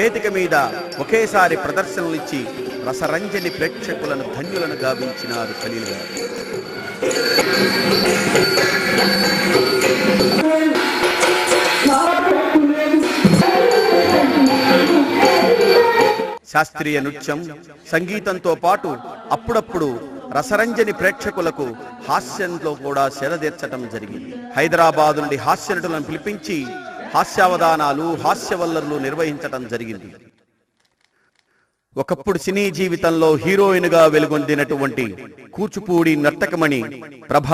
వేదిక మీద ఒకేసారి ప్రదర్శనలిచ్చి రసరంజని ప్రేక్షకులను ధన్యులను గావించినారు ఖలీల్ గారు. శాస్త్రీయ నృత్యం, సంగీతంతో పాటు అప్పుడప్పుడు రసరంజని ప్రేక్షకులకు హాస్యంలో కూడా సెలదీర్చటం జరిగింది. హైదరాబాద్ నుండి హాస్యనటులను పిలిపించి హాస్యావధానాలు, హాస్యవల్లర్లు నిర్వహించటం జరిగింది. ఒకప్పుడు సినీ జీవితంలో హీరోయిన్ గా వెలుగొందినటువంటి కూచిపూడి నర్తకమణి ప్రభ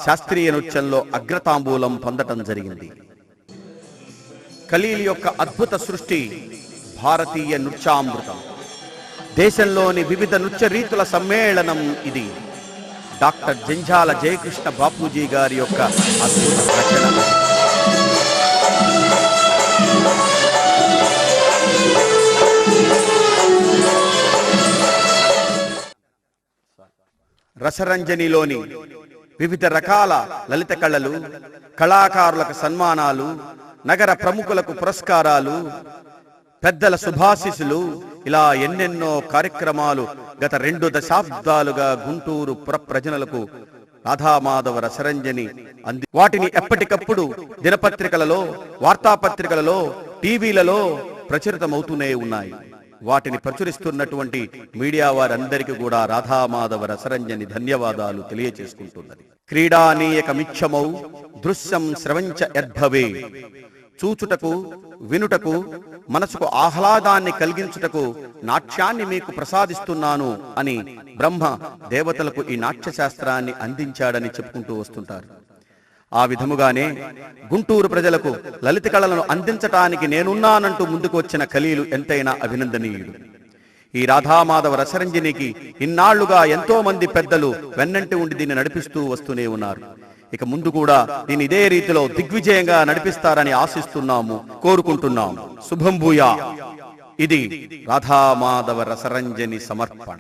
శాస్త్రీయ నృత్యంలో అగ్రతాంబూలం పొందటం జరిగింది. ఖలీల్ యొక్క అద్భుత సృష్టి భారతీయ నృత్యామృతం. దేశంలోని వివిధ నృత్య రీతుల సమ్మేళనం ఇది. డాక్టర్ జంజాల జయకృష్ణ బాపూజీ గారి యొక్క అద్భుత రచన. రసరంజనిలోని వివిధ రకాల లలిత కళలు, కళాకారులకు సన్మానాలు, నగర ప్రముఖులకు పురస్కారాలు, పెద్దల శుభాశీస్సులు, ఇలా ఎన్నెన్నో కార్యక్రమాలు గత 2 దశాబ్దాలుగా గుంటూరు పుర ప్రజలకు రాధామాధవ రసరంజని వాటిని ఎప్పటికప్పుడు దినపత్రికలలో, వార్తాపత్రికలలో, టీవీలలో ప్రచురితమవుతూనే ఉన్నాయి. వాటిని ప్రచురిస్తున్నటువంటి మీడియా వారందరికీ కూడా రాధామాధవ రసరంజని ధన్యవాదాలు తెలియచేసుకుంటున్నది. క్రీడానీయకమిచ్చమౌ దృశ్యం స్రవంచ యద్భవే. చూచుటకు, వినుటకు, మనసుకు ఆహ్లాదాన్ని కలిగించుటకు నాట్యాన్ని మీకు ప్రసాదిస్తున్నాను అని బ్రహ్మ దేవతలకు ఈ నాట్య శాస్త్రాన్ని అందించాడని చెప్పుకుంటూ వస్తుంటారు. ఆ విధముగానే గుంటూరు ప్రజలకు లలిత కళలను అందించటానికి నేనున్నానంటూ ముందుకు వచ్చిన ఖలీలు ఎంతైనా అభినందనీయుడు. ఈ రాధామాధవ రసరంజనికి ఇన్నాళ్లుగా ఎంతో మంది పెద్దలు వెన్నంటి ఉండి దీన్ని నడిపిస్తూ వస్తూనే ఉన్నారు. ఇక ముందు కూడా దీన్ని ఇదే రీతిలో దిగ్విజయంగా నడిపిస్తారని ఆశిస్తున్నాము, కోరుకుంటున్నాము. శుభం భూయా. ఇది రాధామాధవ రసరంజని సమర్పణ.